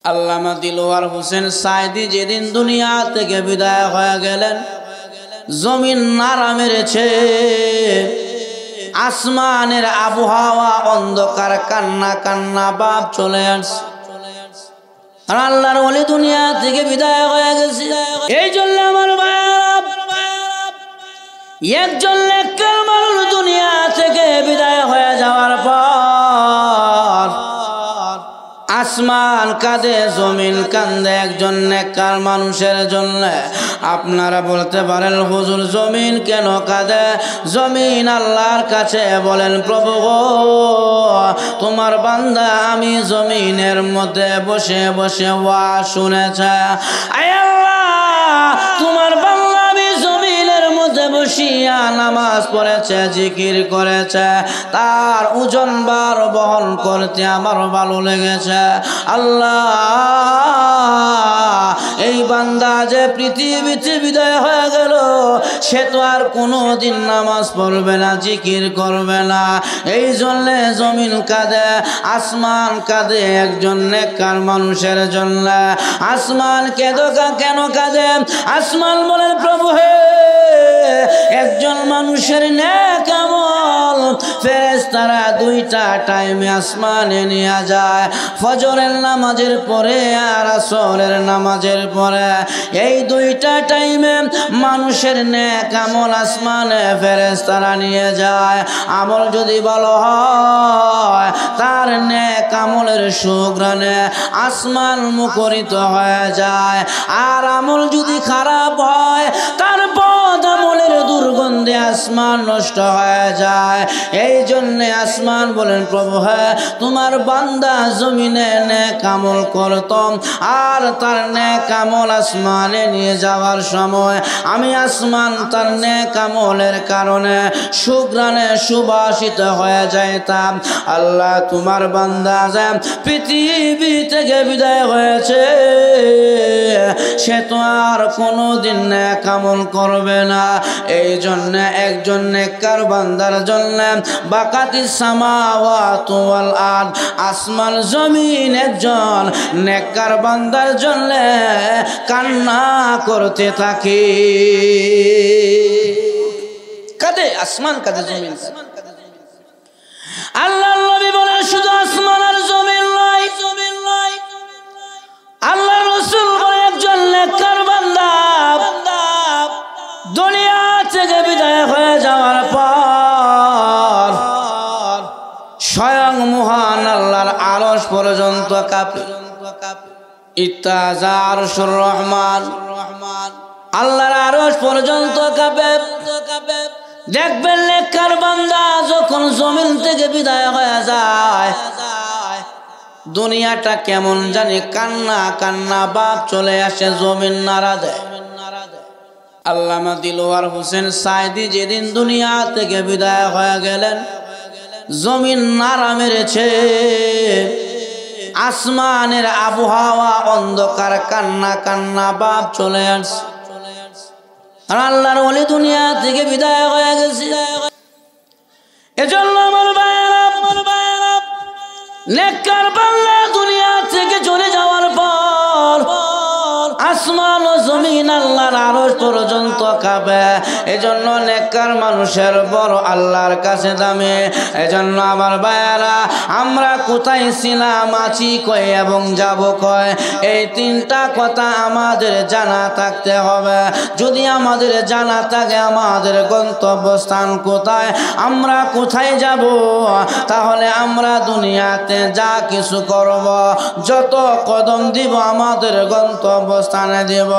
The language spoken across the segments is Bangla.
আল্লামা দিলওয়ার হোসেন সাইদি যেদিন দুনিয়া থেকে বিদায় হয়ে গেলেন, জমিন নাড়া মেরেছে, আসমানের আবহাওয়া অন্ধকার, কান্না কান্না ভাব চলে আসছে। আর আল্লাহর ওলি দুনিয়া থেকে বিদায় হয়ে গেছে। এই জন্য আমার বাপ, একজন নেককার মানুষ দুনিয়া থেকে বিদায় হয়ে যাওয়ার পর আসমান কাঁদে, জমিন কান্দে একজন নেককার মানুষের জন্য। আপনারা বলতে পারেন, হুজুর জমিন কেন কাঁদে? জমিন আল্লাহর কাছে বলেন, প্রভু গো, তোমার বান্দা আমি জমিনের মধ্যে বসে বসে ওয়াজ শুনেছে। আয় আল্লাহ, তোমার বান্দা আমি জমিনের মধ্যে বসিয়া নামাজ পড়েছে, জিকির করেছে, তার ওজন বার বহন করতে আমার ভালো লেগেছে। আল্লাহ, এই বান্দা যে পৃথিবীতে বিদায় হয়ে গেল, সে তো আর কোনোদিন নামাজ পড়বে না, জিকির করবে না। এই জন্য জমিন কাঁদে, আসমান কাঁদে একজন নেককার মানুষের জন্য। আসমান কেন কাঁদে? আসমান বলেন, প্রভু হে, একজন মানুষের নেক আমল ফেরেশতারা দুইটা টাইমে আসমানে নিয়ে যায়, ফজরের নামাজের পরে আর আসরের নামাজের পরে। এই দুইটা টাইমে মানুষের নেক আমল আসমানে ফেরেশতারা নিয়ে যায়। আমল যদি ভালো হয়, তার নেক আমলের সুঘ্রাণে আসমান মুখরিত হয়ে যায়। আর আমল যদি খারাপ হয়, তার বদ আমলের দুর্গন্ধে আসমান নষ্ট হয়ে যায়। এই জন্যে আসমান বলেন, প্রভু হ্যাঁ, তোমার বান্দা জমিনে নেক আমল করতাম, আর তার নেক আমল আসমানে নিয়ে যাওয়ার সময় আমি আসমান তার নেক আমলের কারণে সুঘ্রাণে সুবাসিত হয়ে যাইতাম। আল্লাহ, তোমার বান্দা যে পৃথিবী থেকে বিদায় হয়েছে, সে তো আর কোনোদিন নেক আমল করবে না। এই জন্য একজন নেককার বান্দার জন্য বাকাতিস সামাওয়াতু ওয়াল আরদ, আসমান জমিন একজন নেককার বান্দার জন্য কান্না করতে থাকে। কাঁদে আসমান, কাঁদে জমিন। আল্লাহর নবী বলেন, শুধু আসমান আর জমিন নয়, আল্লাহর রাসূল বলেন, একজন নেককার বান্দা দুনিয়া থেকে বিদায় হয়ে যাওয়ার পর স্বয়ং মহান আল্লাহর আরশ পর্যন্ত কাঁপে। ইত্তাজা আরশুর রহমান, আল্লাহর আরশ পর্যন্ত কাঁপে। দেখবেন নেককার বান্দা যখন জমিন থেকে বিদায় হয়ে যায়, দুনিয়াটা কেমন জানি কান্না কান্না ভাব চলে আসে, জমিন নাড়া দেয়। আল্লামা দিলওয়ার হোসেন সাইদি যেদিন দুনিয়া থেকে বিদায় হয়ে গেলেন, জমিন নাড়া মেরেছে, আসমানের আবহাওয়া অন্ধকার, কান্না কান্না ভাব চলে আসছে। আর আল্লাহর ওলি দুনিয়া থেকে বিদায় হয়ে গেছে। এজন্য আমার ভাইয়েরা, নেককার বান্দা দুনিয়া থেকে চলে যাওয়ার পর আসমান ও জমিন আল্লাহর আরশ পর্যন্ত কাঁপে। এজন্য নেককার মানুষের বড় আল্লাহর কাছে দামি। এজন্য আমার ভাইয়েরা, আমরা কোথায় ছিলাম, আছি কই এবং যাব কই, এই তিনটা কথা আমাদের জানা থাকতে হবে। যদি আমাদের জানা থাকে আমাদের গন্তব্যস্থান কোথায়, আমরা কোথায় যাব, তাহলে আমরা দুনিয়াতে যা কিছু করব, যত কদম দিব আমাদের গন্তব্যস্থানে দিব।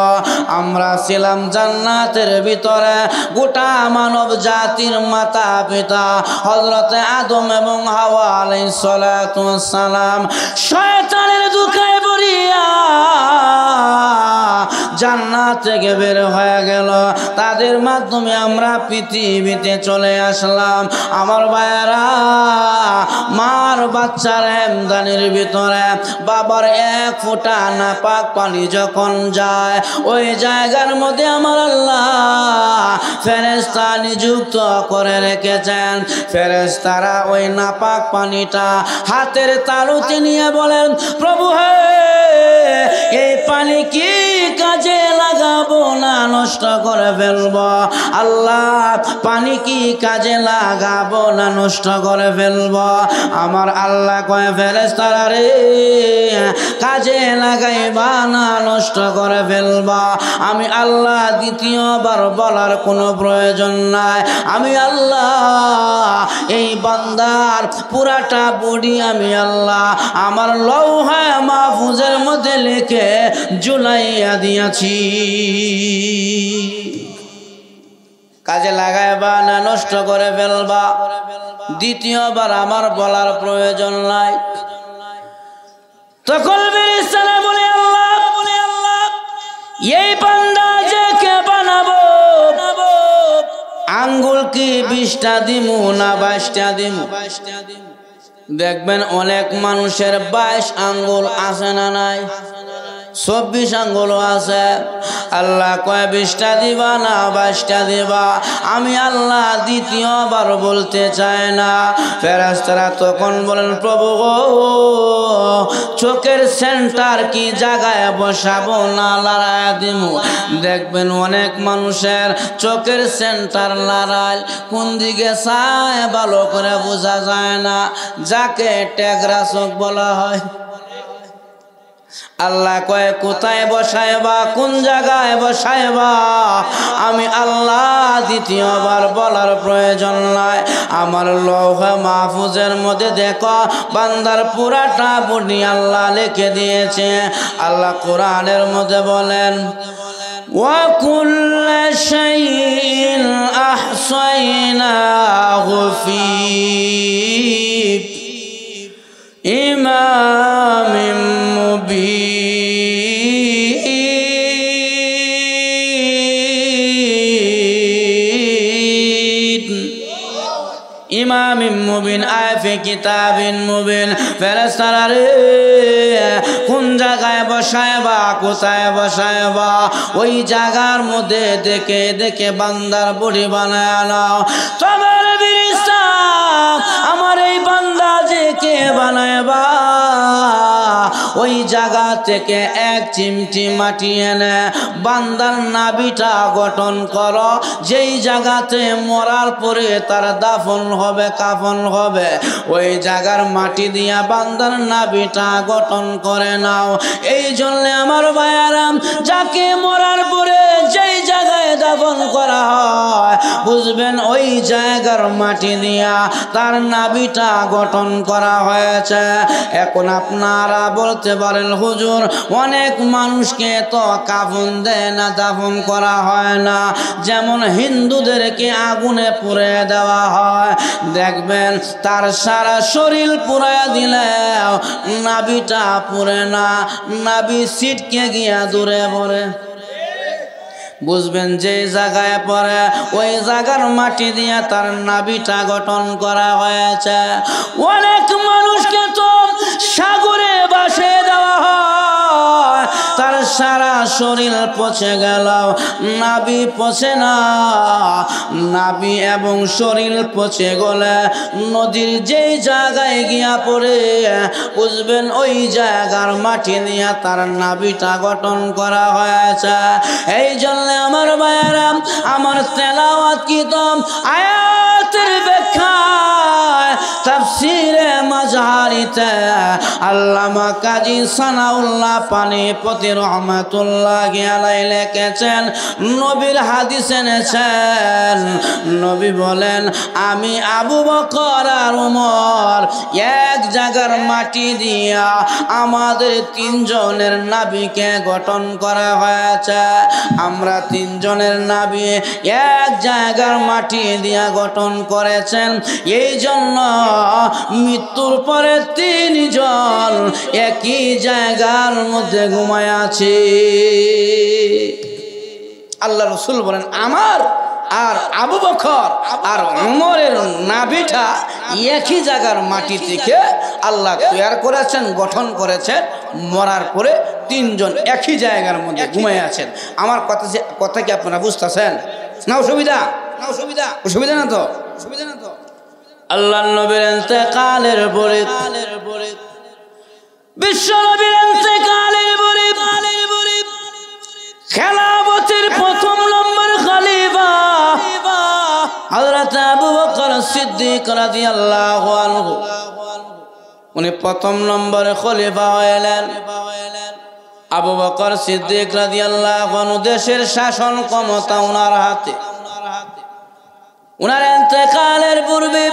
আমরা ছিলাম জান্নাতের ভিতরে, গোটা মানব জাতির মাতা পিতা হযরতে আদম এবং হাওয়া আলাইহিস সালাতু ওয়াস সালাম শয়তানের দুখায় পড়িয়া জান্নাত থেকে বের হয়ে গেল। তাদের মাধ্যমে আমরা পৃথিবীতে চলে আসলাম। আমার ভাইয়েরা, মার বাচ্চার হেমদানির ভিতরে বাবার এক ফোঁটা নাপাক পানি যখন যায়, ওই জায়গার মধ্যে আমার আল্লাহ ফেরেশতা নিযুক্ত করে রেখেছেন। ফেরেশতারা ওই নাপাক পানিটা হাতের তালুতে নিয়ে বলেন, প্রভু হে, নষ্ট করে ফেলব। আল্লাহ পানি কি কাজে লাগাবো না নষ্ট করে ফেলব? আমার আল্লাহ কয় ফেরেশতারা রে কাজে লাগাইবা না নষ্ট করে ফেলবা। আমি আল্লাহ দ্বিতীয়বার বলার কোনো প্রয়োজন নাই। আমি আল্লাহ এই বান্দার পুরাটা বডি আমি আল্লাহ আমার লৌহে মাহফুজের মধ্যে লিখে ঝুলাইয়া দিয়েছি। কাজে লাগাইবা না নষ্ট করে ফেলবা? দ্বিতীয়বার আমার বলার প্রয়োজন নাই। তখন ফেরেশতারা বলে আল্লাহ এই বান্দা যে কে বানাবো, আঙ্গুল কি 20টা দিমু না 22টা দিমু? দেখবেন অনেক মানুষের 22 আঙ্গুল আছে না নাই? 24 আঙ্গুলও আছে। আল্লাহ কয় 20টা দিবা না 22টা দিবা? আমি আল্লাহ দ্বিতীয়বার বলতে চাই না। ফেরেশতারা তখন বলেন প্রভু গো চোখের সেন্টার কি জায়গায় বসাবো না লড়াই দিমু? দেখবেন অনেক মানুষের চোখের সেন্টার লড়াই, কোন দিকে চায় ভালো করে বোঝা যায় না, যাকে টেকরা চোখ বলা হয়। আল্লাহ কয় কোথায় বসাইবা, কোন জায়গায় বসাইবা? আমি আল্লাহ দ্বিতীয়বার বলার প্রয়োজন নাই। আমার লৌহে মাহফুজের মধ্যে দেখো বান্দার পুরাটা বডি আল্লাহ লিখে দিয়েছে। আল্লাহ কোরআনের মধ্যে বলেন ওয়া কুল্লা শাইইন আহসাইনাহু ফি ইমামিম মুবিন। ইমামিম মুবিন আফি কিতাবিন মুবিন। ফেরেশতারা রে কোন জায়গায় বসাইবা, কোথায় বসাইবা? ওই জায়গার মধ্যে দেখে দেখে বান্দার বডি বানায় নাও। তোমার ফেরেশতা আমার এই বান্দা যে কে বানাইবা ওই জায়গা থেকে এক চিমটি মাটি এনে বান্দার নাভিটা গঠন করো। যেই জায়গাতে মরার পরে তার দাফন হবে, কাফন হবে, ওই জায়গার মাটি দিয়া বান্দার নাভিটা গঠন করে নাও। এই জন্য আমার ভাইয়ারাম যাকে মরার পরে যেই জায়গায় দাফন করা হয় বুঝবেন ওই জায়গার মাটি দিয়া তার নাভিটা গঠন করা হয়েছে। এখন আপনারা বলতে পারেন হুজুর অনেক মানুষকে তো কাফন দেয় না, দাফন করা হয় না, যেমন হিন্দুদেরকে আগুনে পুড়ে দেওয়া হয়। দেখবেন তার সারা শরীর পুড়াইয়া দিলে নাভিটা পুড়ে না, নাভি ছিটকে গিয়া দূরে পড়ে। বুঝবেন যে জায়গায় পড়ে ওই জায়গার মাটি দিয়ে তার নাভিটা গঠন করা হয়েছে। অনেক মানুষকে তো সাগরে ভাসিয়ে দেওয়া হয়, তার সারা শরীর পচে গেল, নাভি পচে না। নাভি এবং শরীর পচে গেলে নদীর যেই জায়গায় গিয়া পড়ে বুঝবেন ওই জায়গার মাটি নিয়ে তার নাভিটা গঠন করা হয়েছে। এই জন্য আমার ভাইয়েরা আমার তেলাওয়াত কিতাব আয়াতের ব্যাখ্যায় তাফসীরে মাজারিতে আল্লামা কাজী সানাউল্লাহ পানিপতি রহমাতুল্লাহি আলাইহি লিখেছেন, নবীর হাদিস এনেছেন। নবী বলেন আমি আবু বকর আর ওমর এক জায়গার মাটি দিয়া আমাদের তিনজনের নাভিকে গঠন করা হয়েছে। আমরা তিনজনের নাভি এক জায়গার মাটি দিয়া গঠন করেছেন। এই জন্য মৃত্যুর পরে তিনজন একই জায়গার মধ্যে ঘুমায় আছে। আল্লাহ রাসূল বলেন আমার আর আবু বকর আর ওমরের নাভিটা একই জায়গার মাটি থেকে আল্লাহ তৈরি করেছেন, গঠন করেছেন। মরার পরে তিনজন একই জায়গার মধ্যে ঘুমিয়ে আছেন। আমার কথা কি আপনারা বুঝতেছেন না? অসুবিধা অসুবিধা না তো? আল্লাহর নবীর ইন্তেকালের পরে বিশ্ব নবীর ইন্তেকালের পরে খেলাফতের প্রথম সিদ্দিক রাদিয়াল্লাহু আনহু উনি প্রথম নম্বরে খলিফা হলেন। আবু বকর সিদ্দিক রাদিয়াল্লাহু আনহু দেশের শাসন ক্ষমতা ওনার হাতে। ওনার ইন্তেকালের পূর্বে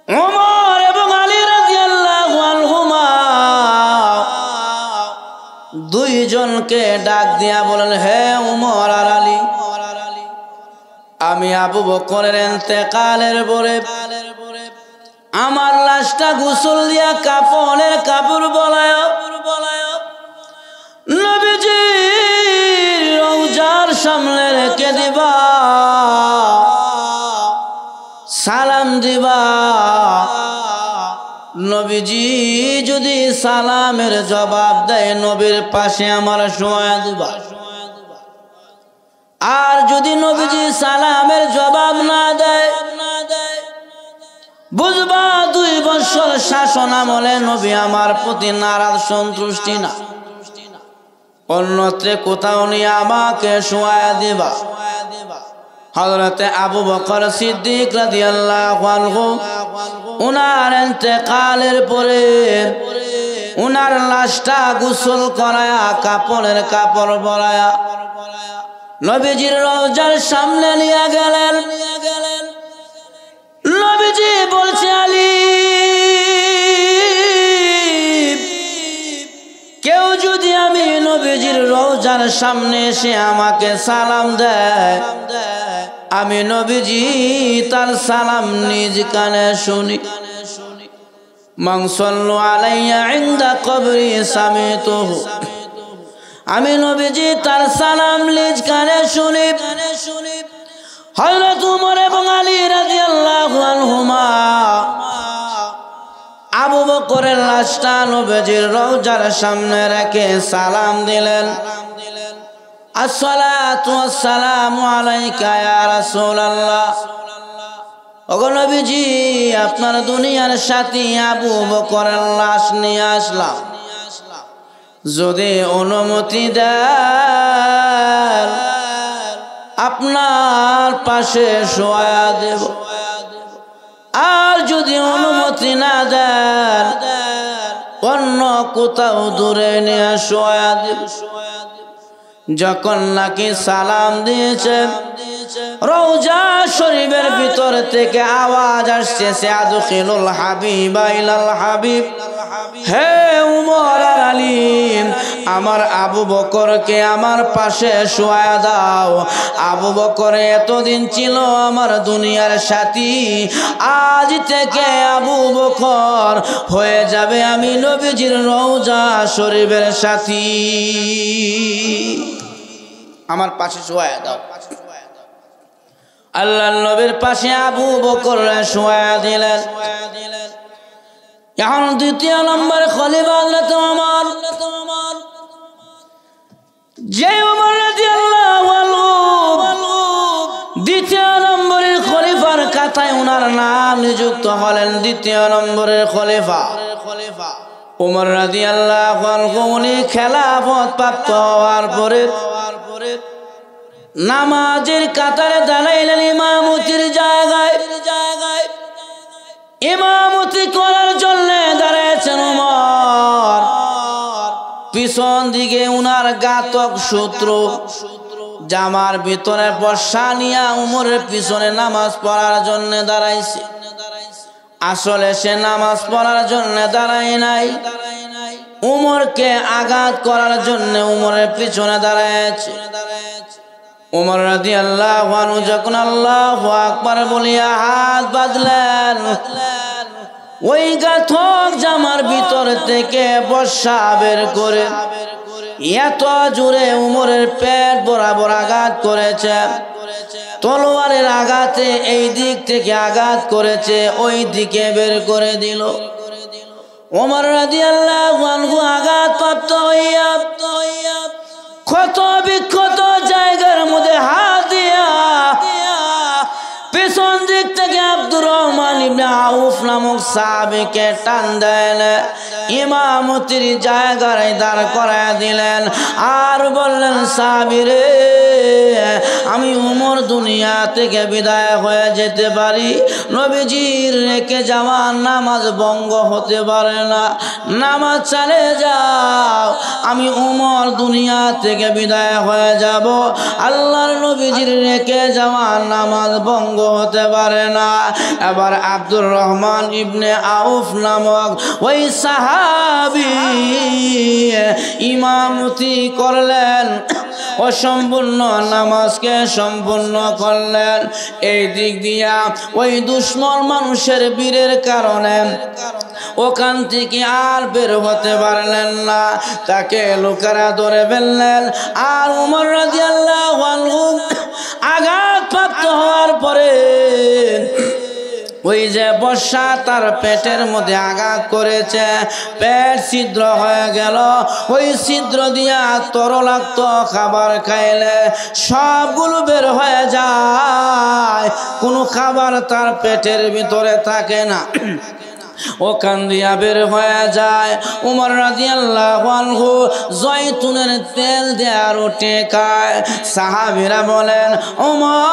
ওমর এবং আলী রাদিয়াল্লাহু আনহুমা দুইজনকে ডাক দিয়া বলেন, হে ওমর আর আলী, আমি আবু বকরের ইন্তেকালের পরে আমার লাশটা গোসল দিয়া কাফনের কাপড় বলায় নবীজির রওজার সামনে রেখে দিবা, সালাম দিবা। নবীজি যদি সালামের জবাব দেয় নবীর পাশে আমার শোয়া দিবা, আর যদি নবীজি সালামের জবাব না দেয় বুঝবা 2 বছর শাসন আমলে নবী আমার প্রতি নারাজ, সন্তুষ্টি না, অন্যত্রে কোথাও নিয়ে আমাকে শোয়া দিবা। হযরতে আবু বকর সিদ্দিক রাদিয়াল্লাহু আনহু উনার ইন্তেকালের পরে উনার লাশটা গোসল করায়া কাপড়ের কাপড় পরায়া নবীজির রওজার সামনে নিয়ে গেলেন। নবীজি বলছে, আলী, কেউ যদি আমি নবীজির রওজার সামনে এসে আমাকে সালাম দেয়, আমি নবীজি তার সালাম নিজ কানে শুনি। মান সাল্লু আলাইয়া ইনদা কবরি সামিতুহু, আমি নবীজি তার সালাম নিজ কানে শুনি। হযরত ওমর এবং আলী রাদিয়াল্লাহু আনহুমা আবু বকরের লাশটা নবীজির রওজার সামনে রেখে সালাম দিলেন, আসসালাতু ওয়াসসালামু আলাইকা ইয়া রাসূলুল্লাহ। ওগো নবীজি, আপনার দুনিয়ার সাথী আবু বকরের লাশ নিয়ে আসলাম, যদি অনুমতি দেন আপনার পাশে শোয়া দেব, আর যদি অনুমতি না দেন অন্য কোথাও দূরে নিয়ে শোয়া দেব। যখন নাকি সালাম দিয়েছে রওজা শরীফের ভিতর থেকে আওয়াজ আসছে, আদখিলুল হাবিবা ইলাল হাবিব, হে উমর আর আলী, আমার আবু বকরকে আমার পাশে শোয়া দাও। আবু বকর এতদিন ছিল আমার দুনিয়ার সাথী, আজ থেকে আবু বকর হয়ে যাবে আমি নবীজির রওজা শরীফের সাথী, আমার পাশে শোয়া দাও। আল্লাহর নবীর পাশে আবু বকর শোয়া দিলেন। এখন দ্বিতীয় নম্বর খলিফা হযরত ওমর। যে ওমর রাদিয়াল্লাহু আনহু দ্বিতীয় নম্বরের খলিফার খাতায় ওনার নাম নিযুক্ত হলেন দ্বিতীয় নম্বরের খলিফা ওমর রাদিয়াল্লাহু আনহু। উনি খেলাফত প্রাপ্ত হওয়ার পরে নামাজের কাতারে দাঁড়াইলেন ইমামতির জায়গায়। ইমামতি করার জন্য দাঁড়িয়েছেন ওমর। পিছন দিকে উনার ঘাতক শত্রু জামার ভিতরে বর্ষা নিয়ে উমরের পিছনে নামাজ পড়ার জন্য দাঁড়াইছে। আসলে সে নামাজ পড়ার জন্য দাঁড়ায় নাই, উমরকে আঘাত করার জন্য উমরের পিছনে দাঁড়াইছে। উমর রাদিয়াল্লাহু আনহু যখন আল্লাহু আকবার বলিয়া হাত বাঁধলেন, ওই ঘাতক জামার ভিতর থেকে বর্ষা বের করে এত জোরে উমরের পেট বরাবর আঘাত করেছে। তলোয়ারের আঘাতে এই দিক থেকে আঘাত করেছে, ওই দিকে বের করে দিল। ওমর রাদিয়াল্লাহু আনহু আঘাত প্রাপ্ত হইয়া ক্ষত বিক্ষত জায়গার মধ্যে হাত দিয়া পেছন দিক থেকে আব্দুর রহমান ইবনে আউফ নামক সাহাবীকে টান দেন, ইমামতির জায়গায় দাঁড় করায় দিলেন, আর বললেন, সাহাবী রে, আমি উমর দুনিয়া থেকে বিদায় হয়ে যেতে পারি, নবীজির রেখে যাওয়া নামাজ ভঙ্গ হতে পারে না। নামাজ চলে যাও, আমি উমর দুনিয়া থেকে বিদায় হয়ে যাব, আল্লাহর নবীজির রেখে যাওয়া নামাজ ভঙ্গ হতে পারে না। এবার আব্দুর রহমান ইবনে আউফ নামক ওই সাহাবী ইমামতি করলেন, অসম্পূর্ণ নামাজকে সম্পূর্ণ করলেন। এই দিক দিয়া ওই দুশ্মন মানুষের বীরের কারণে ওখান থেকে আর বের হতে পারলেন না, তাকে লোকেরা ধরে ফেললেন। আর উমর রাদিয়াল্লাহু আনহু আঘাতপ্রাপ্ত হওয়ার পরে ওই যে বর্ষা তার পেটের মধ্যে আঘাত করেছে, পেট ছিদ্র হয়ে গেল। ওই ছিদ্র দিয়া তরলাক্ত খাবার খাইলে সবগুলো বের হয়ে যায়, কোনো খাবার তার পেটের ভিতরে থাকে না, ওখান দিয়া বের হয়ে যায়। উমর রাদিয়াল্লাহু আনহু জয়তুনের তেল দেয়া রুটি খায়। সাহাবীরা বলেন, উমর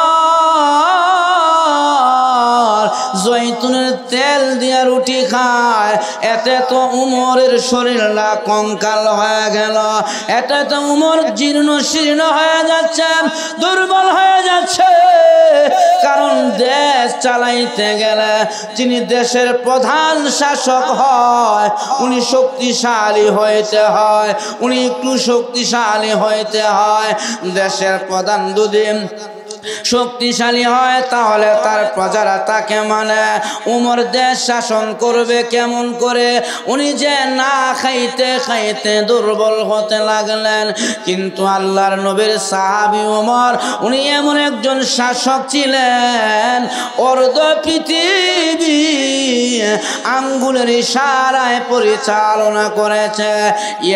জয়তুনের তেল দিয়া রুটি খায়, এতে তো উমরের শরীরটা কঙ্কাল হয়ে গেল, এতে তো উমর জীর্ণ শীর্ণ হয়ে যাচ্ছে, দুর্বল হয়ে যাচ্ছে। কারণ দেশ চালাইতে গেলে যিনি দেশের প্রধান শাসক হয়, উনি শক্তিশালী হইতে হয়, উনি একটু শক্তিশালী হইতে হয়। দেশের প্রধান দুদিন শক্তিশালী হয় তাহলে তার প্রজারা তাকে মানে। উমর দেশ শাসন করবে কেমন করে? উনি যে না খাইতে খাইতে দুর্বল হতে লাগলেন। কিন্তু আল্লাহর নবীর সাহাবী উমর, উনি এমন একজন শাসক ছিলেন, অর্ধ পৃথিবী আঙ্গুলের ইশারায় পরিচালনা করেছে।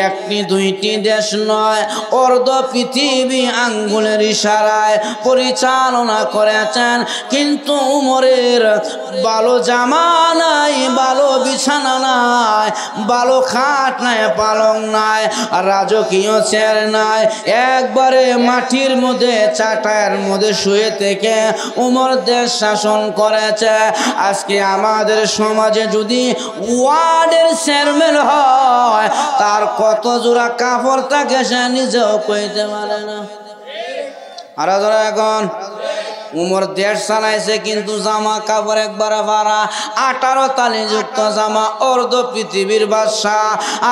একটি দুইটি দেশ নয়, অর্ধ পৃথিবী আঙ্গুলের ইশারায় পরিচালনা করেছেন। কিন্তু উমরের ভালো জামা নাই, ভালো বিছানা নাই, ভালো খাট নাই, পালং নাই, রাজকীয় চেয়ার নাই, একবারে মাটির মধ্যে চাটায়ের মধ্যে শুয়ে থেকে উমর দেশ শাসন করেছে। আজকে আমাদের সমাজে যদি ওয়ার্ডের চেয়ারম্যান হয়, তার কত জোড়া কাপড় থাকে সে নিজেও কইতে পারে না। আর এখন উমর দেশ চালাইছে, কিন্তু জামা কাপড় একবার ভাড়া, 18 তালি যুক্ত জামা, অর্ধ পৃথিবীর বাদশা।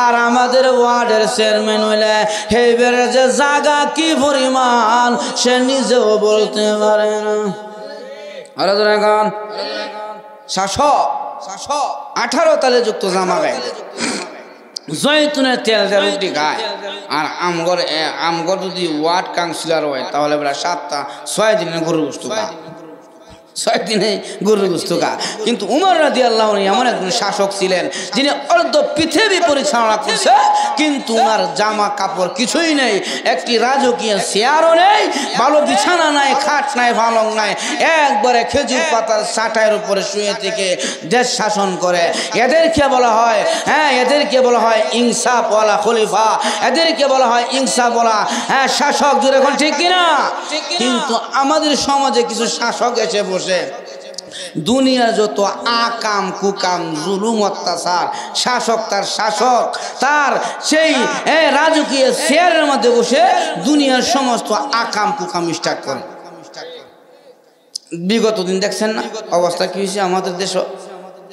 আর আমাদের ওয়ার্ডের চেয়ারম্যান হইলে হেবের যে জায়গা কি পরিমাণ সে নিজেও বলতে পারে না। আর এখন শাসক 18 তালে যুক্ত জামা গায়ে, জয়তুনের তেল দিয়ে রুটি খায়। আর আমগর যদি ওয়ার্ড কাউন্সিলর হয় তাহলে বেলা 7-6 দিনে গরুর গোশত খায়, 6 দিনে গরুর গোশত খায়। কিন্তু উমর রাদিয়াল্লাহু আনহু এমন একজন শাসক ছিলেন যিনি অর্ধ পৃথিবী পরিচালনা করছে, কিন্তু ওনার জামা কাপড় কিছুই নেই, একটি রাজকীয় চেয়ারও নেই, ভালো বিছানা নাই, খাট নাই, পালং নাই, একবারে খেজুর পাতার চাটাইয়ের উপরে শুয়ে থেকে দেশ শাসন করে। এদেরকে বলা হয়, এদেরকে বলা হয় ইনসাফওয়ালা খলিফা, এদেরকে বলা হয় ইনসাফওয়ালা শাসক। জোরে এখন ঠিক কিনা? কিন্তু আমাদের সমাজে কিছু শাসক এসে বসে দুনিয়ার যত আকাম কুকাম জুলুম অত্যাচার, শাসক তার সেই রাজকীয় চেয়ারের মধ্যে বসে দুনিয়ার সমস্ত আকাম কুকাম স্টার্ট করে। বিগত দিন দেখছেন না অবস্থা কি হয়েছে আমাদের দেশে?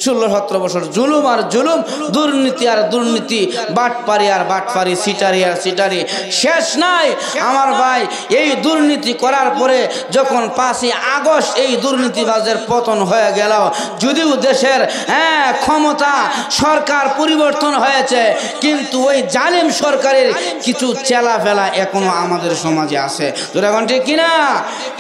16-17 বছর জুলুম আর জুলুম, দুর্নীতি আর দুর্নীতি, বাটপারি আর বাটপারি, সিটারি আর সিটারি, শেষ নাই। আমার ভাই, এই দুর্নীতি করার পরে যখন 5ই আগস্ট এই দুর্নীতিবাজের পতন হয়ে গেল, যদিও দেশের ক্ষমতা সরকার পরিবর্তন হয়েছে, কিন্তু ওই জালিম সরকারের কিছু চেলাফেলা এখনো আমাদের সমাজে আছে। তোরা এখন ঠিক কিনা?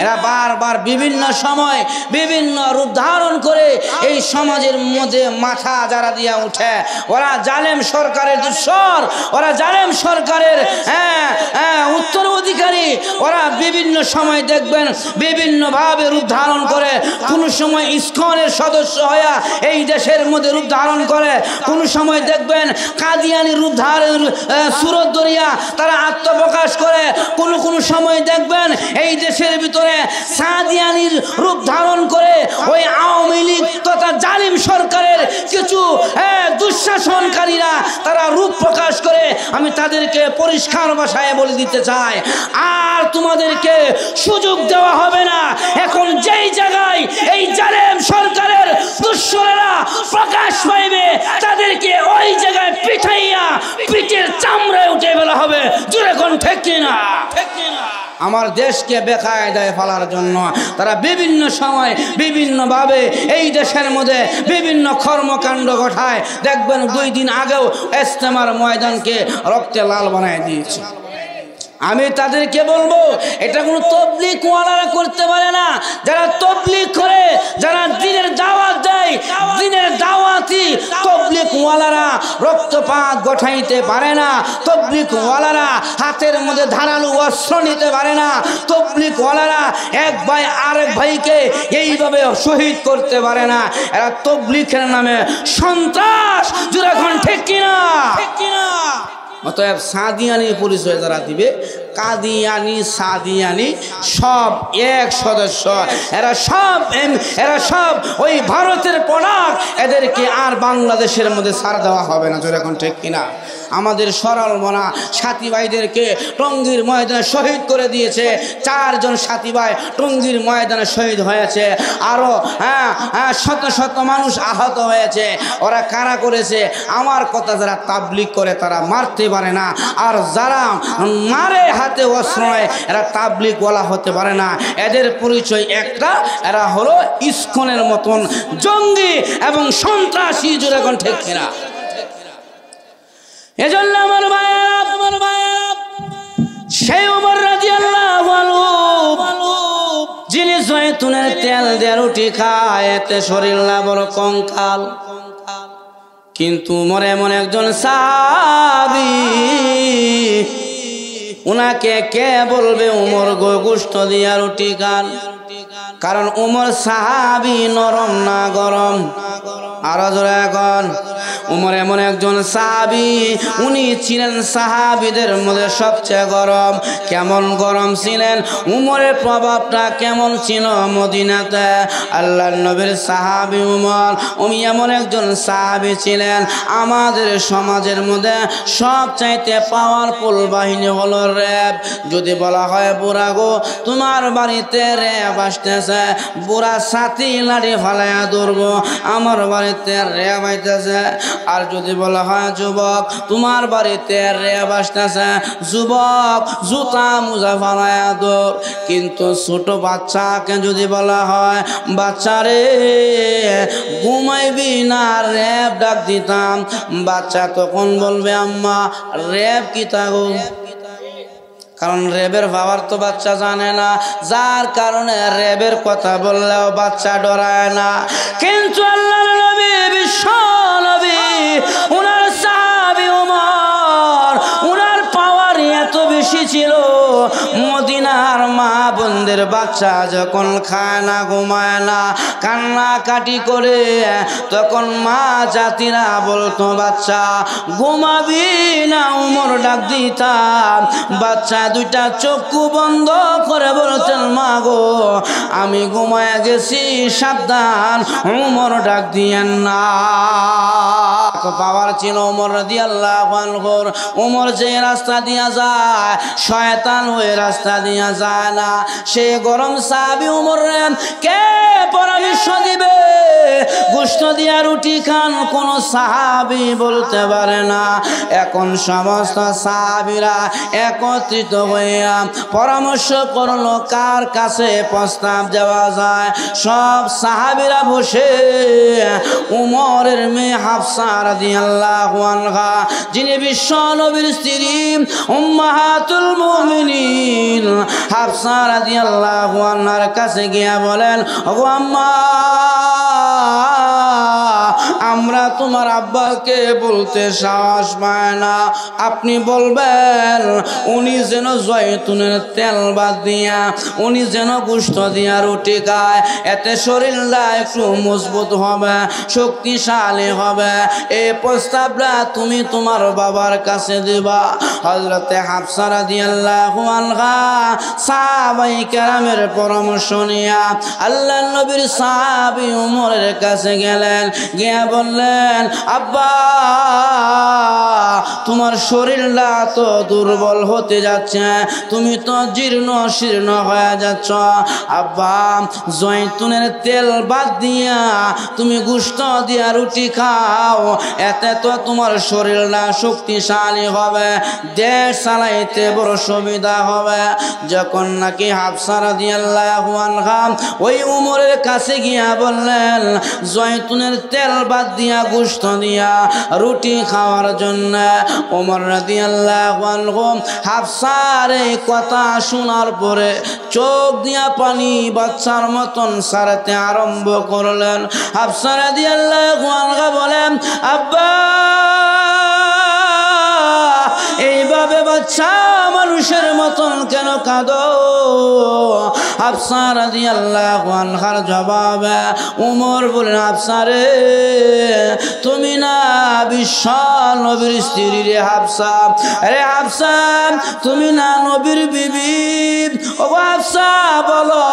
এরা বারবার বিভিন্ন সময় বিভিন্ন রূপ ধারণ করে এই সমাজের মধ্যে মাথা যারা দিয়া উঠে, ওরা জালেম সরকারের দুঃসর, ওরা জালেম সরকারের উত্তরাধিকারী, ওরা বিভিন্ন সময় দেখবেন বিভিন্নভাবে রূপ ধারণ করে। কোনো সময় ইসকনের সদস্য হয়ে এই দেশের মধ্যে রূপ ধারণ করে, কোনো সময় দেখবেন কাদিয়ানি রূপ ধারণ সুরত দরিয়া তারা আত্মপ্রকাশ করে, কোনো সময় দেখবেন এই দেশের ভিতরে সাদিয়ানির রূপ ধারণ করে ওই আওয়ামী লীগ তথা জালিম সরকারের কিছু দুঃশাসনকারীরা তারা রূপ প্রকাশ করে। আমি তাদেরকে পরিষ্কার ভাষায় বলে দিতে চাই, আর তোমাদেরকে সুযোগ দেওয়া হবে না। এখন যেই জায়গায় এই জালেম সরকারের দুঃশরেরা প্রকাশ পাইবে তাদেরকে ওই জায়গায় পিঠাইয়া পিঠের চামড়ায় উঠে ফেলা হবে। জোরে কোন ঠিক কিনা? আমার দেশকে বেকায়দায় ফেলার জন্য তারা বিভিন্ন সময় বিভিন্নভাবে এই দেশের মধ্যে বিভিন্ন কর্মকাণ্ড ঘটায়। দেখবেন 2 দিন আগেও ইজতেমার ময়দানকে রক্তে লাল বানায় দিয়েছে। আমি তাদেরকে বলবো, এটা কোনো তবলিগ ওয়ালারা করতে পারে না। যারা তবলিগ করে, যারা দ্বীনের দাওয়াত দেয়, দ্বীনের দাওয়াতি তবলিগ ওয়ালারা রক্তপাত ঘটাইতে পারে না। তবলিগ ওয়ালারা হাতের মধ্যে ধারালো অস্ত্র নিতে পারে না। তবলিগ ওয়ালারা এক ভাই আরেক ভাইকে এইভাবে শহীদ করতে পারে না। এরা তবলিগের নামে সন্ত্রাস। জোরে এখন ঠিক কিনা? অতএব সাদিয়ানি পরিচয় যারা দিবে, কাদিয়ানি সাদিয়ানি সব এক সদস্য। এরা সব ওই ভারতের প্রোডাক্ট। এদেরকে আর বাংলাদেশের মধ্যে ছাড় দেওয়া হবে না। জোরে এখন ঠিক কিনা? আমাদের সরল মনা সাথী ভাইদেরকে টঙ্গীর ময়দানে শহীদ করে দিয়েছে। 4 জন সাথী ভাই টঙ্গীর ময়দানে শহীদ হয়েছে। আরো শত শত মানুষ আহত হয়েছে। ওরা কারা করেছে? আমার কথা, যারা তাবলিগ করে তারা মারতে পারে না, আর যারা মারে হাতে অস্ত্র নয় এরা তাবলিগ ওয়ালা হতে পারে না। এদের পরিচয় একটা, এরা হলো ইসকনের মতন জঙ্গি এবং সন্ত্রাসী। জোরে কোন ঠিক কিনা? এজন্য আমার ভাইয়েরা, সেই ওমর রাদিয়াল্লাহু আনহু যিনি জয়তুনের তেল দিয়ে রুটি খায়, এতে শরীর না বড় কঙ্কাল, কিন্তু ওমর এমন একজন সাহাবী, উনাকে কে বলবে ওমর গোশত দিয়া রুটি খান? কারণ ওমর সাহাবী, নরম না গরম? আরো জোরে এখন। ওমর এমন একজন সাহাবী, উনি ছিলেন সাহাবীদের মধ্যে সবচেয়ে গরম। কেমন গরম ছিলেন? উমরের প্রভাবটা কেমন ছিল মদিনাতে? আল্লাহর নবীর সাহাবী উমর, উনি এমন একজন সাহাবী ছিলেন, আমাদের সমাজের মধ্যে সবচাইতে পাওয়ারফুল বাহিনী হলো র্যাব। যদি বলা হয় বুড়া গো তোমার বাড়িতে র্যাব আসতেছে, বুড়া সাথী লাঠি ফালাইয়া ধরবো, আমার বাড়িতে র্যাব আইতেছে। আর যদি বলা হয় যুবক তোমার বাড়িতে র্যাব আসতেছে, যুবক জুতা মুজা ফালাইয়া দৌড়। কিন্তু ছোট বাচ্চাকে যদি বলা হয় বাচ্চা রে ঘুমাইবি না, র্যাব ডাক দিতাম, বাচ্চা তখন বলবে আম্মা র্যাব কি তাগো? কারণ র্যাবের পাওয়ার তো বাচ্চা জানে না, যার কারণে র্যাবের কথা বললেও বাচ্চা ডরায় না। কিন্তু আল্লাহর নবী, বিশ্ব নবী, উনার সাহাবী ওমর, উনার পাওয়ার এত বেশি ছিল, মদিনার মা বোনদের বাচ্চা যখন খায় না, ঘুমায় না, কান্নাকাটি করে, তখন মা জাতিরা বলতো বাচ্চা ঘুমাবি না, ওমর ডাক দিতাম, বাচ্চা দুইটা চক্ষু বন্ধ করে বলতেন মা গো আমি ঘুমায় গেছি, সাবধান ওমর ডাক দিয়েন না। পাওয়ার ছিল ওমর রাদিয়াল্লাহু আনহুর। ওমর যে রাস্তা দিয়া যায় শয়তান ওই রাস্তা দিয়া যায় না। সে গরম সাহাবী ওমর কে পরামর্শ দিবে গোশত দিয়া রুটি খান? কোন সাহাবী বলতে পারে না। এখন সমস্ত সাহাবীরা একত্রিত হইয়া পরামর্শ করলো কার কাছে প্রস্তাব দেওয়া যায়। সব সাহাবীরা বসে উমরের মেয়ে হাফসা রাদিয়াল্লাহু আনহা, যিনি বিশ্ব নবীর স্ত্রী উম্মাহাতুল মুমিনিন, হাফসা রাদিয়াল্লাহু আনহার কাছে গিয়া বলেন ওগো আম্মা, আমরা তোমার আব্বাকে বলতে সাহস পায় না। আপনি বলবেন উনি যেন জয়তুনের তেল বাদ দিয়া উনি যেন গোশত দিয়া রুটি খায়, এতে শরীরটা একটু মজবুত হবে, শক্তিশালী হবে। এই প্রস্তাবটা তুমি তোমার বাবার কাছে দিবা। হযরতে হাফসা রাদিয়াল্লাহু আনহা সাহাবায়ে কেরামের পরামর্শ নিয়া আল্লাহর নবীর সাহাবী ওমরের কাছে গেলেন, গিয়া বললেন আব্বা তোমার শরীরটা তো দুর্বল হতে যাচ্ছে, তুমি তো জীর্ণ শীর্ণ হয়ে যাচ্ছ। আব্বা জয়তুনের তেল বাদ দিয়া তুমি গোশত দিয়া রুটি খাও, এতে তো তোমার শরীরটা শক্তিশালী হবে, দেশ চালাইতে বড় সুবিধা হবে। যখন নাকি হাফসা রাদিয়াল্লাহু আনহা ওই উমরের কাছে গিয়া বললেন জয়তুনের তেল বাদ দিয়া গোশত দিয়া রুটি খাওয়ার জন্য, ওমর রাদিয়াল্লাহু আনহু হাফসার এই কথা শোনার পরে চোখ দিয়া পানি বাচ্চার মতন সারতে আরম্ভ করলেন। হাফসা রাদিয়াল্লাহু আনহা বলেন আব্বা এইভাবে বাচ্চা মানুষের মতন কেন কাঁদো? হাফসা রাদিয়াল্লাহু আনহার জবাবে ওমর বলেন হাফসা রে তুমি না বিশ্ব নবীর স্ত্রী রে হাফসা, রে হাফসা তুমি না নবীর বিবি। ও হাফসা বলো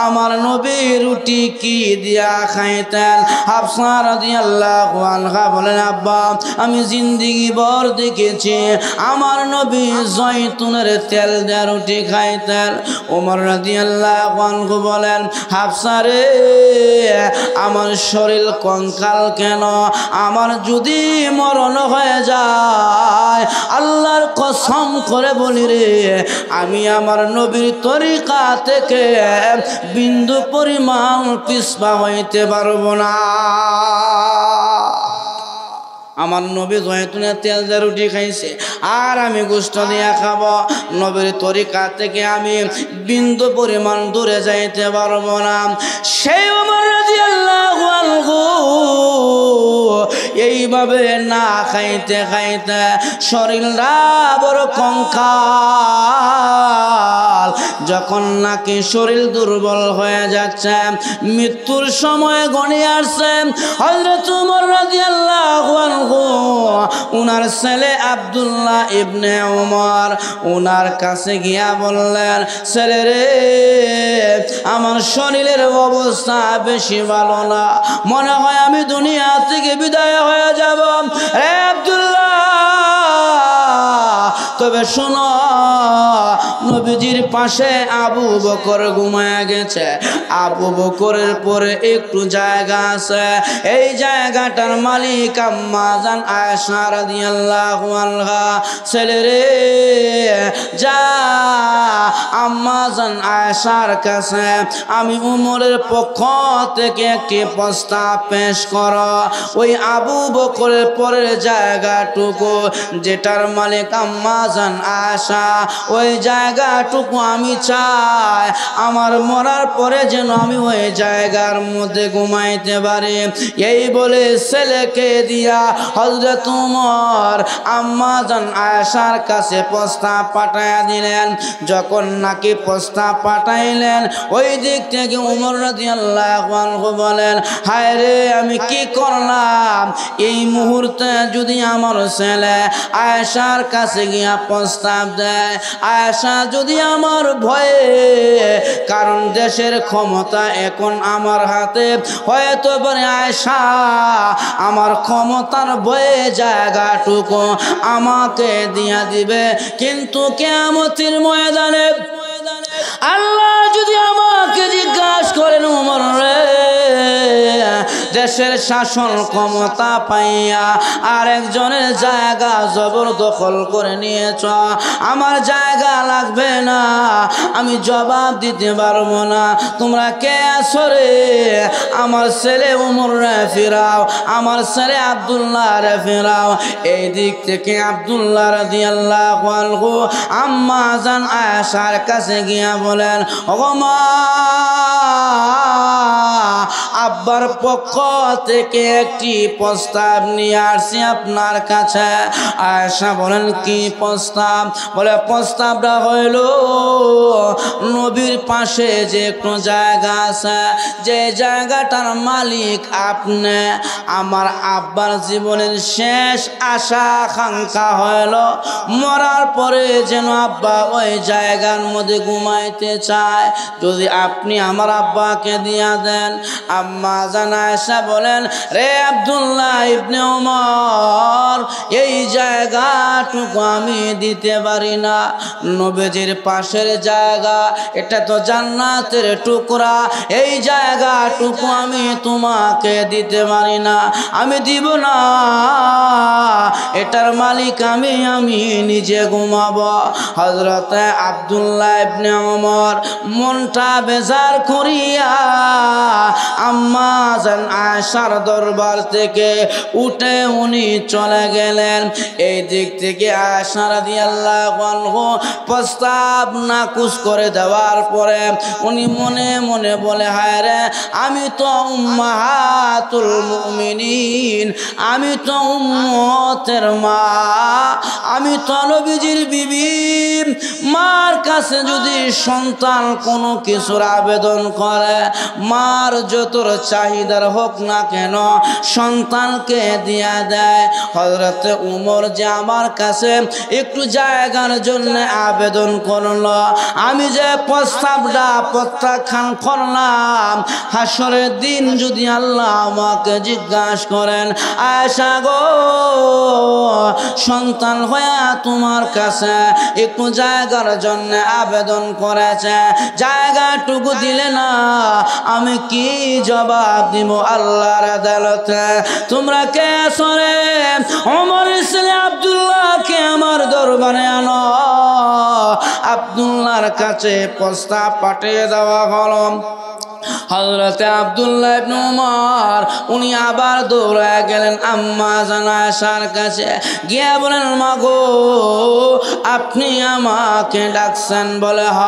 আমার নবী রুটি কি দিয়া খাইতেন? হাফসা রাদিয়াল্লাহু আনহা বলেন আব্বা আমি জিন্দেগি ভর দেখেছি আমার নবী জয়তুনের তেল দিয়া রুটি খাইতেন। ওমর রাদিয়াল্লাহু আনহু বলেন হাফসা রে আমার শরীর কঙ্কাল কেন, আমার যদি মরণ হয়ে যায় আল্লাহর কসম করে বলি রে আমি আমার নবীর তরিকা থেকে বিন্দু পরিমাণ পিছপা হইতে পারবো না। আমার নবী জয়তুনের তেল দিয়ে রুটি খাইছে আর আমি গোশত দিয়া খাবো, নবীর তরিকা থেকে আমি বিন্দু পরিমাণ দূরে যাইতে পারবো না। সেই ওমর রাদিয়াল্লাহু আনহু এইভাবে না খাইতে খাইতে শরীরটা বড় কঙ্কাল, যখন নাকি শরীর দুর্বল হয়ে যাচ্ছে মৃত্যুর সময় ঘনিয়ে আসছে, হযরত ওমর রাদিয়াল্লাহু আনহু উনার ছেলে আব্দুল্লাহ ইবনে ওমর উনার কাছে গিয়া বললেন ছেলে রে আমার শরীরের অবস্থা বেশি ভালো না, মনে হয় আমি দুনিয়া থেকে বিদায় হয়ে যাব। রে আব্দুল্লাহ তবে শোনো নবীজির পাশে আবু বকর ঘুমায় গেছে, আবু বকরের পরে একটু জায়গা আছে, এই জায়গাটার মালিক আম্মা জান আয়েশা রাদিয়াল্লাহু আনহা। ছেলে রে যা আম্মা জান আয়েশার কাছে আমি উমরের পক্ষ থেকে একটি প্রস্তাব পেশ করো, ওই আবু বকরের পরের জায়গাটুকু যেটার মালিক আম্মা জান আয়েশা ওই জায়গাটুকু আমি চাই আমার মরার পরে যেন আমি ওই জায়গার মধ্যে ঘুমাইতে পারি। এই বলে ছেলেকে দিয়া হযরত ওমর আম্মা জান আয়েশার কাছে প্রস্তাব পাঠাইয়া দিলেন। যখন নাকি প্রস্তাব পাঠাইলেন ওই দিক থেকে ওমর রাদিয়াল্লাহু আনহু বলেন হায় রে আমি কি করলাম, এই মুহূর্তে যদি আমার ছেলে আয়েশার কাছে গিয়া প্রস্তাব দেয়, আয়েশা যদি আমার ভয়ে, কারণ দেশের ক্ষমতা এখন আমার হাতে, হয়তো পারে আয়েশা আমার ক্ষমতার ভয়ে জায়গাটুকু আমাকে দিয়া দিবে, কিন্তু কিয়ামতের ময়দানে আল্লাহ যদি আমাকে জিজ্ঞাসা করেন ওমর রে দেশের শাসন ক্ষমতা পাইয়া আরেকজনের জায়গা জবরদখল করে নিয়েছ, আমার জায়গা লাগবে না, আমি জবাব দিতে পারবো না তোমরা কে আছো রে? আমার ছেলে ওমর রে ফিরাও, আমার ছেলে আব্দুল্লাহ রে ফিরাও। এই দিক থেকে আব্দুল্লাহ রাদিয়াল্লাহু আনহু আম্মা জান আয়েশার কাছে গিয়া বলেন ওগো মা আব্বার পক্ষ থেকে একটি প্রস্তাব নিয়ে আসছি আপনার কাছে। আয়েশা বলেন কি প্রস্তাব? বলে প্রস্তাবটা হইল নবীর পাশে যে একটু জায়গা আছে, যে জায়গাটার মালিক আপনি। আমার আব্বার জীবনের শেষ আশা আকাঙ্ক্ষা হইল মরার পরে যেন আব্বা ওই জায়গার মধ্যে ঘুমাইতে চায়, যদি আপনি আমার আব্বাকে দিয়া দেন। আম্মা জান আয়েশা বলেন, রে আব্দুল্লাহ ইবনে ওমর, এই জায়গাটুকু আমি দিতে পারি না। নবীজির পাশের জায়গা, এটা তো জান্নাতের টুকরা, এই জায়গাটুকু আমি তোমাকে দিতে পারি না, আমি দিব না। এটার মালিক আমি নিজে ঘুমাবো। হযরত আব্দুল্লাহ ইবনে ওমর মনটা বেজার করিয়া আম্মা জান আয়েশার দরবার থেকে উঠে উনি চলে গেলেন। এই দিক থেকে আয়েশা রাদিয়াল্লাহু আনহা প্রস্তাব নাকচ করে দেওয়ার পরে উনি মনে মনে বলে, হায় রে, আমি তো উম্মাহাতুল মুমিনিন, আমি তো উম্মতের মা, আমি তো নবীজির বিবি। মার কাছে যদি সন্তান কোনো কিছুর আবেদন করে, মার যতর চাহিদার হোক না কেন সন্তানকে দিয়া দেয়। হযরতে উমর যে আমার কাছে একটু জায়গার জন্য আবেদন করলো, আমি যে প্রস্তাবটা প্রত্যাখ্যান করলাম, হাসরের দিন যদি আল্লাহ আমাকে জিজ্ঞাসা করেন, আয়েশা গো, সন্তান হইয়া তোমার কাছে একটু জায়গার জন্য আবেদন করেছে, জায়গাটুকু দিলে না, আমি কি জবাব দিব আল্লাহর আদালতে? তোমরা কে সরে ওমর ইসলে আব্দুল্লাহকে আমার দরবারে আনো। আব্দুল্লাহর কাছে প্রস্তাব পাঠিয়ে দেওয়া হলো। হযরতে আব্দুল্লাহ ইবনে ওমর উনি আবার দৌড়ায় গেলেন আম্মা জান আয়েশার কাছে, গিয়ে বলেন, মাগো, আপনি আমাকে ডাকছেন? বলে, হ।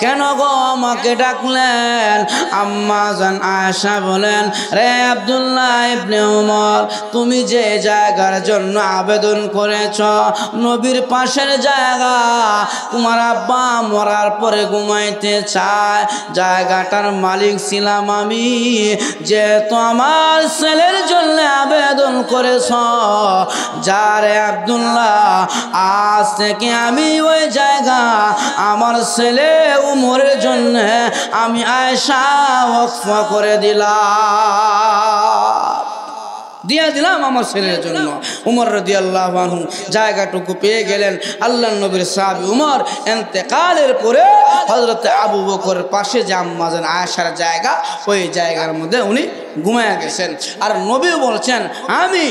কেন গো আমাকে ডাকলেন? আম্মা জান আয়েশা বলেন, রে আব্দুল্লাহ ইবনে ওমর, তুমি যে জায়গার জন্য আবেদন করেছ, নবীর পাশের জায়গা, তোমার আব্বা মরার পরে ঘুমাইতে চায়, জায়গাটার মালিক ছিলাম আমি, যেহেতু আমার ছেলের জন্য আবেদন করেছ, যারে আব্দুল্লাহ, আজ থেকে আমি ওই জায়গা আমার ছেলে উমরের জন্য আমি আয়েশা ওয়াকফ করে দিলাম আমার ছেলের জন্য। উমর রাদিয়াল্লাহু আনহু জায়গাটুকু পেয়ে গেলেন। আল্লাহর নবীর সাহাবী উমর ইন্তেকালের পরে হযরত আবু বকরের পাশে যে আম্মা জান আয়েশার জায়গা, ওই জায়গার মধ্যে উনি ঘুমায়া গেছেন। আর নবী বলছেন, আমি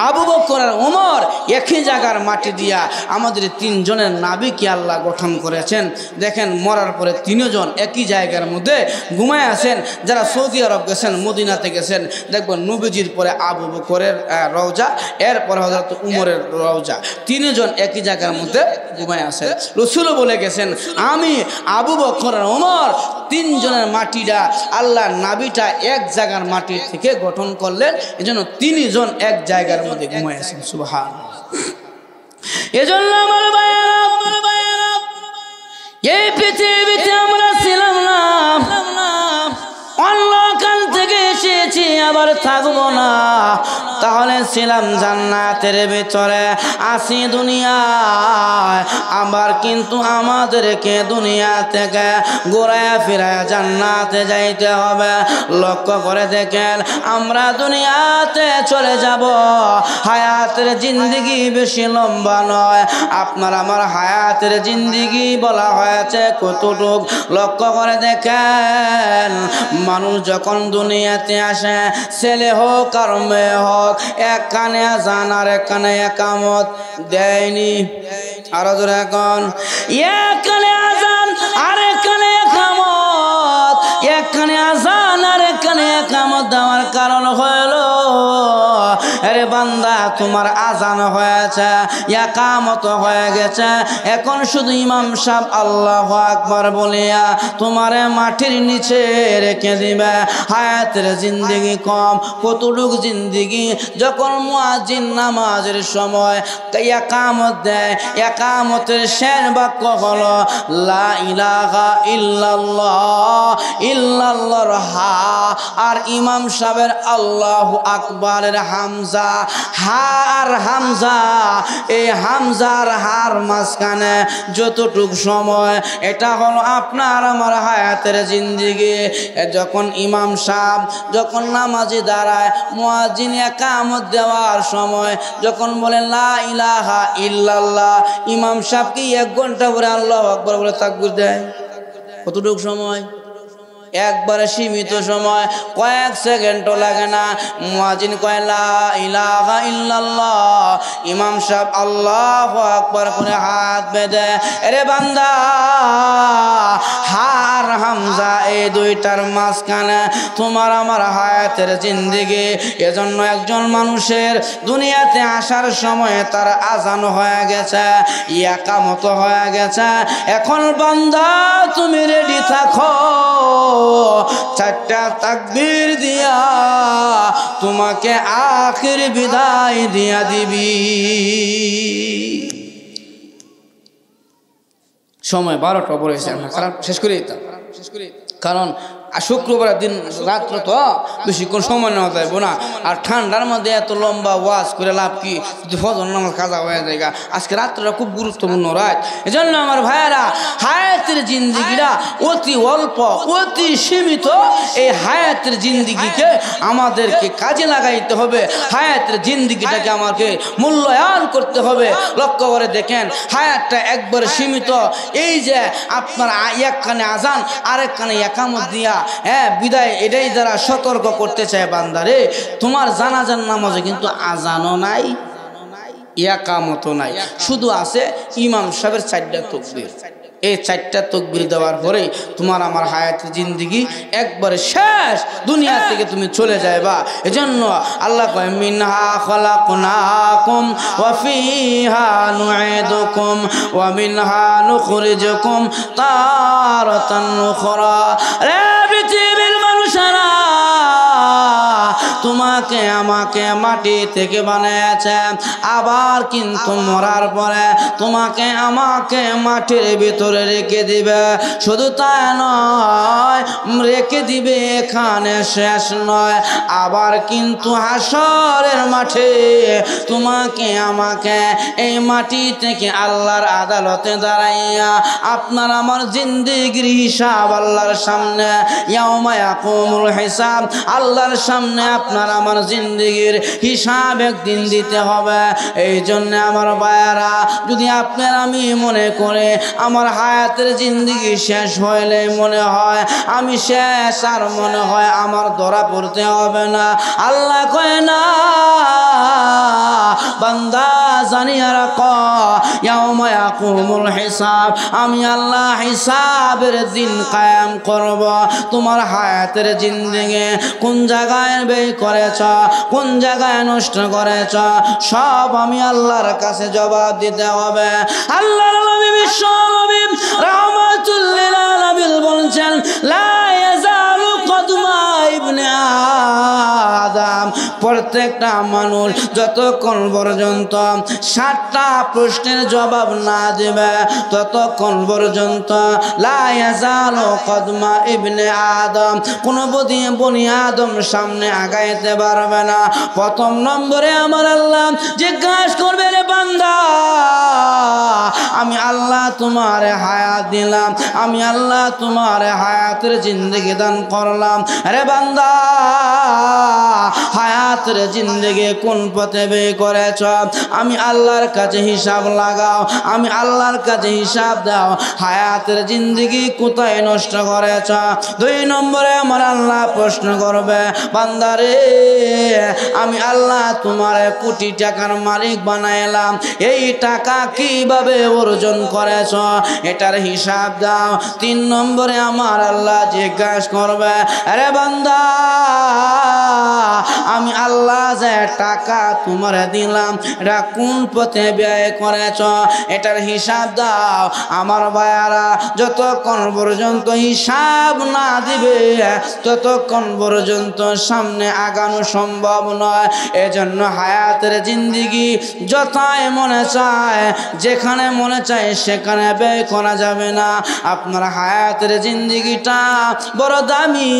আবু বকর আর ওমর একই জায়গার মাটি দিয়া আমাদের তিনজনের নাবিকে আল্লাহ গঠন করেছেন। দেখেন, মরার পরে তিনজন একই জায়গার মধ্যে ঘুমায় আছেন। যারা সৌদি আরব গেছেন, মদিনাতে গেছেন, দেখবেন নবীজির পরে আবু বকরের রওজা, এরপরে হযরত উমরের রওজা, তিনজন একই জায়গার মধ্যে ঘুমায় আছেন। রাসূলও বলে গেছেন, আমি আবু বকর আর ওমর তিনজনের মাটিটা আল্লাহ নাবিটা এক জায়গার মাটি থেকে গঠন করলেন, এজন্য তিনজন এক জায়গার মধ্যে ঘুমায় আছেন। সুবহানাল্লাহ। এজন্য আমার ভাইয়েরা, এই পৃথিবীতে আমরা ছিলাম না, অন্য কান থেকে এসেছি, আবার থাকবো না। তাহলে ছিলাম জান্নাতের ভিতরে, আসি দুনিয়ায়, আবার কিন্তু আমাদেরকে দুনিয়া থেকে ঘুরায়া ফিরায়া জান্নাতে যাইতে হবে। লক্ষ্য করে দেখেন, আমরা দুনিয়াতে চলে যাব, হায়াতের জিন্দেগি বেশি লম্বা নয়। আপনার আমার হায়াতের জিন্দেগি বলা হয়েছে কতটুক, লক্ষ্য করে দেখেন। মানুষ যখন দুনিয়াতে আসে, ছেলে হোক আর মেয়ে হোক, এক কানে আযান আর এক কানে ইকামত দেয়নি। আরো জোরে এখন, এক কানে আযান আর এক কানে ইকামত, এক কানে আযান আর এক কানে ইকামত দেওয়ার কারণ হলো, আরে বান্দা তোমার আজান হয়েছে, ইকামত হয়ে গেছে, এখন শুধু ইমাম সাহেব আল্লাহু আকবার বলিয়া তোমারে মাটির নিচে রেখে দিবে। হায়াতের জিন্দেগি কম, কতটুক জিন্দেগি? যখন মুয়াজ্জিন নামাজের সময় ইকামত দেয়, ইকামতের শেষ বাক্য হলো লা ইলাহা ইল্লাল্লাহ, ইল্লাল্লাহর হা, আর ইমাম সাহেবের আল্লাহু আকবারের হামজা, হা আর হামজা, এই হামজার হার মাঝখানে যতটুক সময়, এটা হলো আপনার আমার হায়াতের জিন্দেগি। যখন ইমাম সাহেব যখন নামাজে দাঁড়ায়, মুয়াজ্জিন ইকামত দেওয়ার সময় যখন বলেন লা ইলাহা ইল্লাল্লাহ, ইমাম সাহেব কি 1 ঘন্টা পরে আল্লাহু আকবার বলে তাকবীর দেয়? কতটুক সময়? একবারে সীমিত সময়, কয়েক সেকেন্ডও লাগে না। মুয়াজ্জিন কয় লা ইলাহা ইল্লাল্লাহ, ইমাম সাহেব আল্লাহু আকবার করে হাত বেঁধে, আরে বান্দা হার হামজা এই দুইটার মাঝখানে তোমার আমার হায়াতের জিন্দেগি। এজন্য একজন মানুষের দুনিয়াতে আসার সময় তার আজান হয়ে গেছে, ইকামত হয়ে গেছে, এখন বান্দা তুমি রেডি থাকো, 4টা তাকবীর দিয়া তোমাকে আখির বিদায় দিয়া দিবি। সময় 12টা পড়েছে, আমরা খারাপ শেষ করে দিতাম, কারণ শুক্রবার দিন রাত্র তো বেশিক্ষণ সময় নেওয়া যাইব না, আর ঠান্ডার মধ্যে এত লম্বা ওয়াজ করে লাভ কি? যদি ফজর নামাজ কাজা হয়ে যায়। আজকে রাত্রটা খুব গুরুত্বপূর্ণ রাত, এজন্য আমার ভাইয়েরা হায়াতের জিন্দিগিটা অতি অল্প, অতি সীমিত। এই হায়াতের জিন্দিগিকে আমাদেরকে কাজে লাগাইতে হবে, হায়াতের জিন্দিগিটাকে আমাকে মূল্যায়ন করতে হবে। লক্ষ্য করে দেখেন, হায়াতটা একবারে সীমিত। এই যে আপনার এক কানে আজান আরেক কানে ইকামত দিয়া বিদায়, এটাই যারা সতর্ক করতে চায় বান্দারে, তোমার জানাজার নামাজে কিন্তু আজানও নাই, ইকামতও নাই, শুধু আছে ইমাম সাহেবের 4টা তাকবীর। এই 4টা তাকবীর দেওয়ার পরে তোমার আমার হায়াতের জিন্দেগি একবারে শেষ, দুনিয়া থেকে তুমি চলে যাইবা। এজন্য আল্লাহ কয় মিনহা খলাকনাকুম ওয়া ফিহা নুঈদুকুম ওয়া মিনহা নুখরিজুকুম তারাতান উখরা। রে পৃথিবীর মানুষেরা, তোমাকে আমাকে মাটি থেকে বানিয়েছে, আবার কিন্তু মরার পরে তোমাকে আমাকে মাটির ভিতরে রেখে দিবে। শুধু তাই নয়, রেখে দিবে এখানে শেষ নয়, আবার কিন্তু হাসরের মাঠে তোমাকে আমাকে এই মাটি থেকে আল্লাহর আদালতে দাঁড়াইয়া আপনার আমার জিন্দেগির হিসাব আল্লাহর সামনে, ইয়াউমা ইয়াকুমুল হিসাব, আল্লাহর সামনে আপনার আমার জিন্দেগির হিসাব একদিন দিতে হবে। এই জন্য আমার ভাইয়ারা, যদি আপনার আমি মনে করে আমার হায়াতের জিন্দেগি শেষ হইলে মনে হয় আমি শেষ, আর মনে হয় আমার ধরা পড়তে হবে না, আল্লাহ কয় না বান্দা জানিয়া রাখো ইয়াউমা ইয়াকুমুল হিসাব, আমি আল্লাহ হিসাবের দিন কায়েম করব। তোমার হায়াতের জিন্দেগি কোন জায়গায় ব্যয় করেছ, কোন জায়গায় নষ্ট করেছ, সব আমি আল্লাহর কাছে জবাব দিতে হবে। আল্লাহর নবী বিশ্ব নবী রাহমাতুল লিল আলামিন বলেন, লা ইয়াজালু কদমা ইবনে আদম, প্রত্যেকটা মানুষ যতক্ষণ পর্যন্ত 7টা প্রশ্নের জবাব না দেবে ততক্ষণ পর্যন্ত লা ইয়াজালু কদমা ইবনে আদম, কোনো বনি আদম সামনে আগাইতে পারবে না। প্রথম নম্বরে আমার আল্লাহ জিজ্ঞাসা করবে, রে বান্দা আমি আল্লাহ তোমার হায়াত দিলাম, আমি আল্লাহ তোমার হায়াতের জিন্দেগি দান করলাম, রে বান্দা হায়াতের জিন্দেগি কোন পথে ব্যয় করেছ, আমি আল্লাহর কাছে হিসাব লাগাও, আমি আল্লাহর কাছে হিসাব দাও, হায়াতের জিন্দেগি কোথায় নষ্ট করেছ। 2 নম্বরে আমার আল্লাহ প্রশ্ন করবে, বান্দারে আমি আল্লাহ তোমার কোটি টাকার মালিক বানাইলাম, এই টাকা কিভাবে অর্জন করেছ এটার হিসাব দাও। 3 নম্বরে আমার আল্লাহ জিজ্ঞাসা করবে, আরে বান্দা আমি আল্লাহ যে টাকা তোমারে দিলাম এটা কোন পথে ব্যয় করেছ এটার হিসাব দাও। আমার ভাইয়ারা যতক্ষণ পর্যন্ত হিসাব না দিবে ততক্ষণ পর্যন্ত সামনে আগানো সম্ভব নয়। এজন্য হায়াতের জিন্দেগি যথায় মনে চায় যেখানে মনে চায় সেখানে ব্যয় করা যাবে না। আপনার হায়াতের জিন্দেগিটা বড় দামি।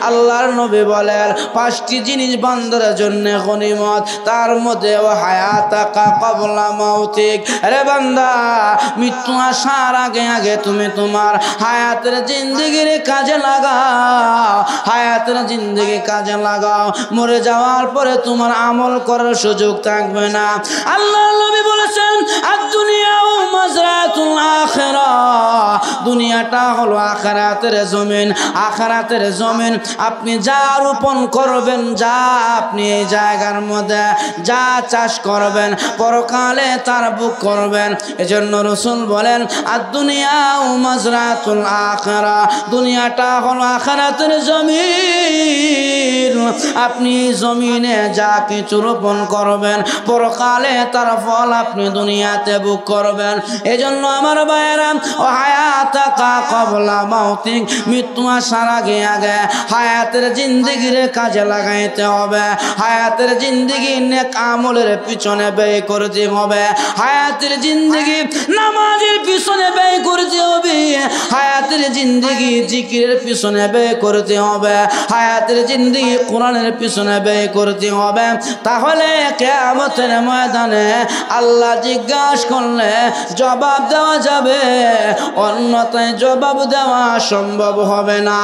আল্লাহর নবী বলেন 5টি জিনিস বান্দার জন্য গনিমত, তার মধ্যে ও হায়াতাকা ক্বাবলা মাউতিক। আরে বান্দা মৃত্যু আসার আগে আগে তুমি তোমার হায়াতের জিন্দেগির কাজে লাগাও, হায়াতের জিন্দেগি কাজে লাগাও। মরে যাওয়ার পরে তোমার আমল করার সুযোগ থাকবে না। আল্লাহর নবী বলেছেন আদ-দুনিয়াউ মাজরাতুল আখিরাহ, দুনিয়াটা হলো আখিরাতের জমিন। আখিরাতের জমিন আপনি যা রোপণ করবেন, যা আপনি এই জায়গার মধ্যে যা চাষ করবেন পরকালে তার বুক করবেন। এজন্য রাসূল বলেন আদ-দুনিয়াউ মাজরাতুল আখিরাহ, দুনিয়াটা হলো আখিরাতের জমিন। আপনি জমিনে যা কিছু রোপণ করবেন পরকালে তার ফল আপনি দুনিয়াতে ভোগ করবেন। এজন্য আমার ভাইয়েরা ও হায়াতাকা ক্বাবলা মাউতিক, মৃত্যু আসার আগে আগে হায়াতের জিন্দেগির কাজে লাগাইতে হবে। হায়াতের জিন্দেগি নেক আমলের পিছনে ব্যয় করতে হবে। হায়াতের জিন্দেগি নামাজের পিছনে ব্যয় করতে হবে। হায়াতের জিন্দেগি জিকিরের পিছনে ব্যয় করতে হবে। হায়াতের জিন্দেগি কোরআনের পিছনে ব্যয় করতে হবে। তাহলে কিয়ামতের ময়দানে আল্লাহ জিজ্ঞাসা করলে জবাব দেওয়া যাবে, অন্যথায় জবাব দেওয়া সম্ভব হবে না।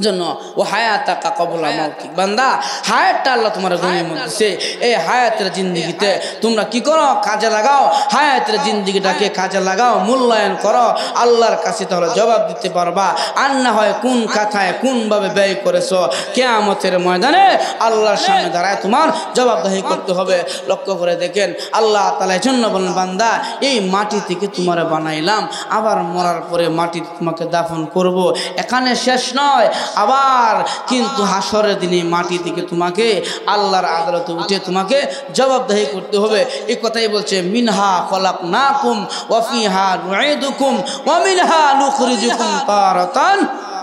জন্য ও হায়াতাকা ক্বাবলা মাউতিক, বান্দা হায়াতটা আল্লাহ তোমার গনিমত দিয়েছে। এই হায়াতের জিন্দেগিতে তোমরা কি করো? কাজে লাগাও। হায়াতের জিন্দেগিটাকে কাজে লাগাও, মূল্যায়ন করো। আল্লাহর কাছে তাহলে জবাব দিতে পারবা। আর না হয় কোন কথায় কোনভাবে ব্যয় করেছো কিয়ামতের ময়দানে আল্লাহর সামনে দাঁড়ায় তোমার জবাবদিহি করতে হবে। লক্ষ্য করে দেখেন আল্লাহ তাআলা জন্য বলেন বান্দা এই মাটি থেকে তোমার বানাইলাম, আবার মরার পরে মাটি তোমাকে দাফন করব। এখানে শেষ নয়, আবার কিন্তু হাসরের দিনে মাটি থেকে তোমাকে আল্লাহর আদালতে উঠে তোমাকে জবাবদিহি করতে হবে। এই কথাই বলছে মিনহা খলাকনাকুম ওয়া ফিহা নুঈদুকুম ওয়া মিনহা নুখরিজুকুম তারাতান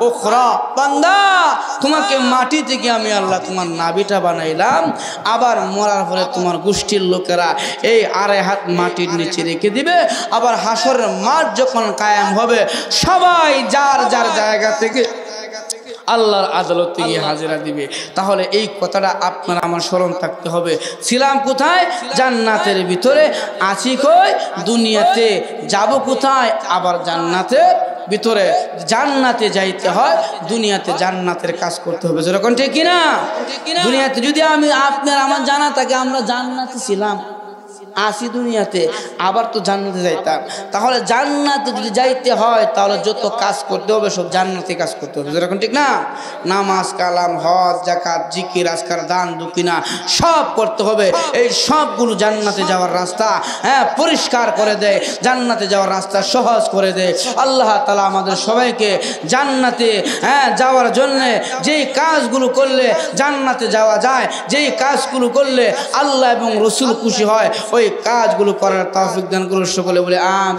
উখরা। বান্দা তোমাকে মাটি থেকে আমি আল্লাহ তোমার নাভিটা বানাইলাম, আবার মরার পরে তোমার গোষ্ঠীর লোকেরা এই 2.5 হাত মাটির নিচে রেখে দিবে। আবার হাসরের মাঠ যখন কায়েম হবে সবাই যার যার জায়গা থেকে আল্লাহর আদালতে গিয়ে হাজিরা দিবে। তাহলে এই কথাটা আপনার আমার স্মরণ থাকতে হবে। ছিলাম কোথায়? জান্নাতের ভিতরে। আছি কই? দুনিয়াতে। যাব কোথায়? আবার জান্নাতের ভিতরে। জান্নাতে যাইতে হয়, দুনিয়াতে জান্নাতের কাজ করতে হবে। যেরকম ঠিক কিনা? দুনিয়াতে যদি আমি আপনার আমার জানা থাকে আমরা জান্নাতে ছিলাম, আসি দুনিয়াতে, আবার তো জান্নাতে যাইতাম। তাহলে জান্নাতে যদি যাইতে হয় তাহলে যত কাজ করতে হবে সব জান্নাতে কাজ করতে হবে। যেরকম ঠিক না? নামাজ কালাম হজ যাকাত জিকির আজকার দান দক্ষিণা সব করতে হবে। এই সবগুলো জান্নাতে যাওয়ার রাস্তা পরিষ্কার করে দেয়, জান্নাতে যাওয়ার রাস্তা সহজ করে দেয়। আল্লাহ তাআলা আমাদের সবাইকে জান্নাতে যাওয়ার জন্য যেই কাজগুলো করলে জান্নাতে যাওয়া যায়, যেই কাজগুলো করলে আল্লাহ এবং রসুল খুশি হয় ওই কাজগুলো করার তৌফিক দান করুন সকলে বলে আমিন।